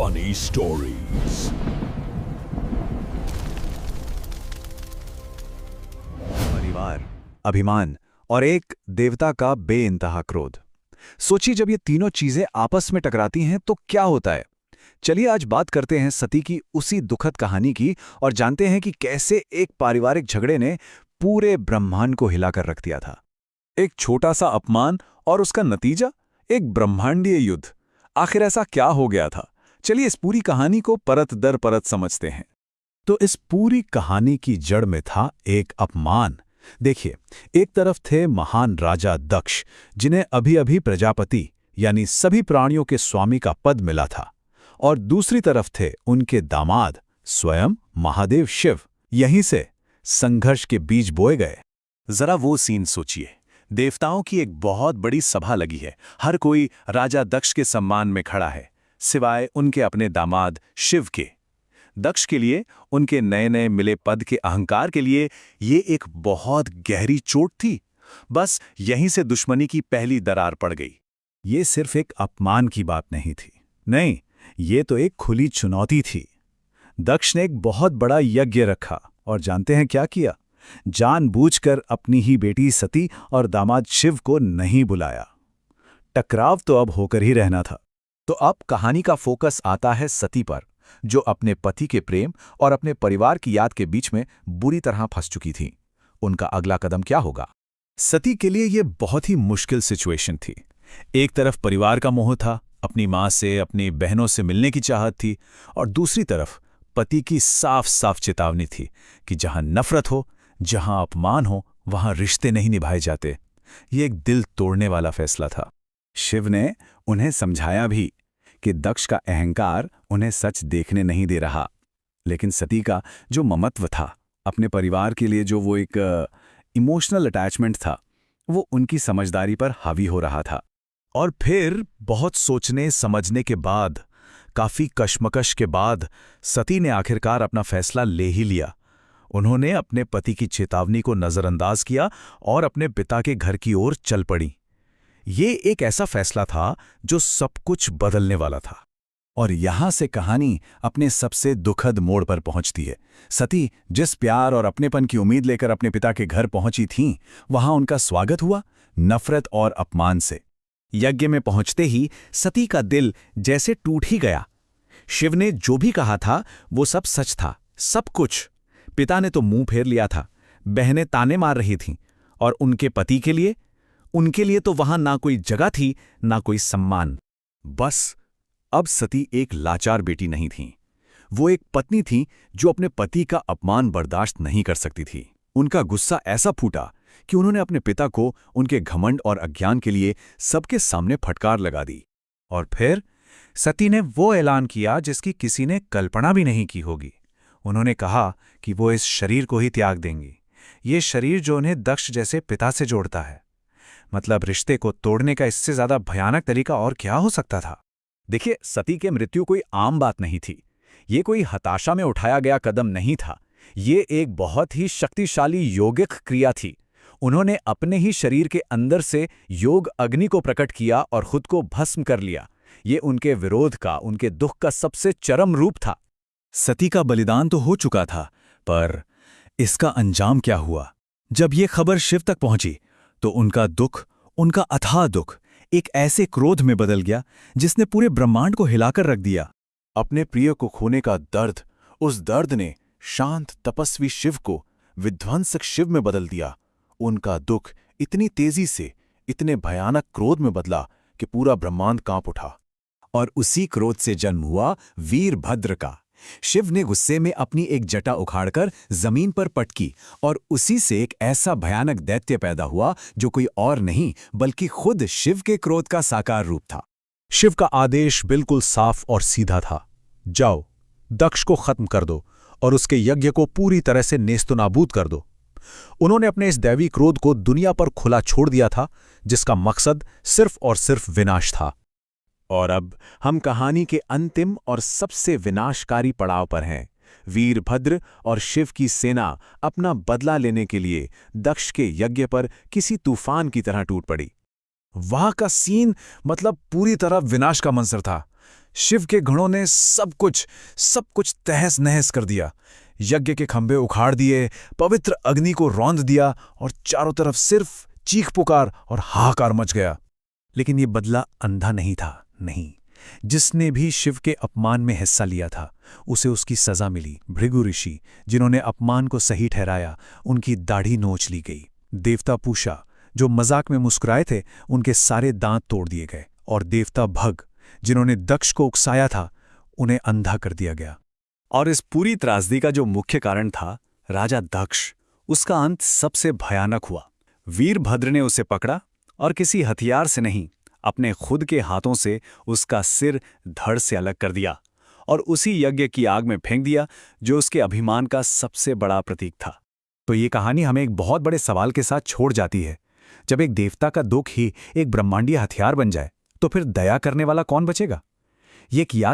funny stories. परिवार, अभिमान और एक देवता का बेइंतहा क्रोध। सोचिए, जब ये तीनों चीजें आपस में टकराती हैं तो क्या होता है। चलिए आज बात करते हैं सती की उसी दुखद कहानी की और जानते हैं कि कैसे एक पारिवारिक झगड़े ने पूरे ब्रह्मांड को हिलाकर रख दिया था। एक छोटा सा अपमान और उसका नतीजा एक ब्रह्मांडीय युद्ध। आखिर ऐसा क्या हो गया था? चलिए इस पूरी कहानी को परत दर परत समझते हैं। तो इस पूरी कहानी की जड़ में था एक अपमान। देखिए, एक तरफ थे महान राजा दक्ष, जिन्हें अभी अभी प्रजापति यानी सभी प्राणियों के स्वामी का पद मिला था, और दूसरी तरफ थे उनके दामाद स्वयं महादेव शिव। यहीं से संघर्ष के बीज बोए गए। जरा वो सीन सोचिए। देवताओं की एक बहुत बड़ी सभा लगी है। हर कोई राजा दक्ष के सम्मान में खड़ा है, सिवाय उनके अपने दामाद शिव के। दक्ष के लिए, उनके नए नए मिले पद के अहंकार के लिए ये एक बहुत गहरी चोट थी। बस यहीं से दुश्मनी की पहली दरार पड़ गई। ये सिर्फ एक अपमान की बात नहीं थी, नहीं, ये तो एक खुली चुनौती थी। दक्ष ने एक बहुत बड़ा यज्ञ रखा और जानते हैं क्या किया? जानबूझकर अपनी ही बेटी सती और दामाद शिव को नहीं बुलाया। टकराव तो अब होकर ही रहना था। तो अब कहानी का फोकस आता है सती पर, जो अपने पति के प्रेम और अपने परिवार की याद के बीच में बुरी तरह फंस चुकी थी। उनका अगला कदम क्या होगा? सती के लिए यह बहुत ही मुश्किल सिचुएशन थी। एक तरफ परिवार का मोह था, अपनी मां से, अपनी बहनों से मिलने की चाहत थी, और दूसरी तरफ पति की साफ साफ चेतावनी थी कि जहां नफरत हो, जहां अपमान हो, वहां रिश्ते नहीं निभाए जाते। ये एक दिल तोड़ने वाला फैसला था। शिव ने उन्हें समझाया भी कि दक्ष का अहंकार उन्हें सच देखने नहीं दे रहा, लेकिन सती का जो ममत्व था, अपने परिवार के लिए जो वो एक इमोशनल अटैचमेंट था, वो उनकी समझदारी पर हावी हो रहा था। और फिर बहुत सोचने समझने के बाद, काफी कश्मकश के बाद, सती ने आखिरकार अपना फैसला ले ही लिया। उन्होंने अपने पति की चेतावनी को नजरअंदाज किया और अपने पिता के घर की ओर चल पड़ी। ये एक ऐसा फैसला था जो सब कुछ बदलने वाला था। और यहां से कहानी अपने सबसे दुखद मोड़ पर पहुंचती है। सती जिस प्यार और अपनेपन की उम्मीद लेकर अपने पिता के घर पहुंची थीं, वहां उनका स्वागत हुआ नफरत और अपमान से। यज्ञ में पहुंचते ही सती का दिल जैसे टूट ही गया। शिव ने जो भी कहा था वो सब सच था, सब कुछ। पिता ने तो मुंह फेर लिया था, बहनें ताने मार रही थीं, और उनके पति के लिए, उनके लिए तो वहां ना कोई जगह थी, ना कोई सम्मान। बस अब सती एक लाचार बेटी नहीं थी, वो एक पत्नी थी जो अपने पति का अपमान बर्दाश्त नहीं कर सकती थी। उनका गुस्सा ऐसा फूटा कि उन्होंने अपने पिता को उनके घमंड और अज्ञान के लिए सबके सामने फटकार लगा दी। और फिर सती ने वो ऐलान किया जिसकी किसी ने कल्पना भी नहीं की होगी। उन्होंने कहा कि वो इस शरीर को ही त्याग देंगी, ये शरीर जो उन्हें दक्ष जैसे पिता से जोड़ता है। मतलब रिश्ते को तोड़ने का इससे ज्यादा भयानक तरीका और क्या हो सकता था? देखिए, सती की मृत्यु कोई आम बात नहीं थी। ये कोई हताशा में उठाया गया कदम नहीं था। ये एक बहुत ही शक्तिशाली योगिक क्रिया थी। उन्होंने अपने ही शरीर के अंदर से योग अग्नि को प्रकट किया और खुद को भस्म कर लिया। ये उनके विरोध का, उनके दुख का सबसे चरम रूप था। सती का बलिदान तो हो चुका था, पर इसका अंजाम क्या हुआ? जब ये खबर शिव तक पहुंची तो उनका दुख, उनका अथाह दुख एक ऐसे क्रोध में बदल गया जिसने पूरे ब्रह्मांड को हिलाकर रख दिया। अपने प्रिय को खोने का दर्द, उस दर्द ने शांत तपस्वी शिव को विध्वंसक शिव में बदल दिया। उनका दुख इतनी तेजी से, इतने भयानक क्रोध में बदला कि पूरा ब्रह्मांड कांप उठा। और उसी क्रोध से जन्म हुआ वीरभद्र का। शिव ने गुस्से में अपनी एक जटा उखाड़कर जमीन पर पटकी, और उसी से एक ऐसा भयानक दैत्य पैदा हुआ जो कोई और नहीं बल्कि खुद शिव के क्रोध का साकार रूप था। शिव का आदेश बिल्कुल साफ और सीधा था, जाओ, दक्ष को खत्म कर दो और उसके यज्ञ को पूरी तरह से नेस्तनाबूद कर दो। उन्होंने अपने इस दैवी क्रोध को दुनिया पर खुला छोड़ दिया था, जिसका मकसद सिर्फ और सिर्फ विनाश था। और अब हम कहानी के अंतिम और सबसे विनाशकारी पड़ाव पर हैं। वीरभद्र और शिव की सेना अपना बदला लेने के लिए दक्ष के यज्ञ पर किसी तूफान की तरह टूट पड़ी। वहां का सीन मतलब पूरी तरह विनाश का मंजर था। शिव के गणों ने सब कुछ तहस नहस कर दिया। यज्ञ के खंभे उखाड़ दिए, पवित्र अग्नि को रौंद दिया और चारों तरफ सिर्फ चीख पुकार और हाहाकार मच गया। लेकिन ये बदला अंधा नहीं था, नहीं। जिसने भी शिव के अपमान में हिस्सा लिया था उसे उसकी सजा मिली। भृगु ऋषि, जिन्होंने अपमान को सही ठहराया, उनकी दाढ़ी नोच ली गई। देवता पूषा, जो मजाक में मुस्कुराए थे, उनके सारे दांत तोड़ दिए गए। और देवता भग, जिन्होंने दक्ष को उकसाया था, उन्हें अंधा कर दिया गया। और इस पूरी त्रासदी का जो मुख्य कारण था राजा दक्ष, उसका अंत सबसे भयानक हुआ। वीरभद्र ने उसे पकड़ा और किसी हथियार से नहीं, अपने खुद के हाथों से उसका सिर धड़ से अलग कर दिया और उसी यज्ञ की आग में फेंक दिया जो उसके अभिमान का सबसे बड़ा प्रतीक था। तो ये कहानी हमें एक बहुत बड़े सवाल के साथ छोड़ जाती है। जब एक देवता का दुख ही एक ब्रह्मांडीय हथियार बन जाए तो फिर दया करने वाला कौन बचेगा? ये एक याद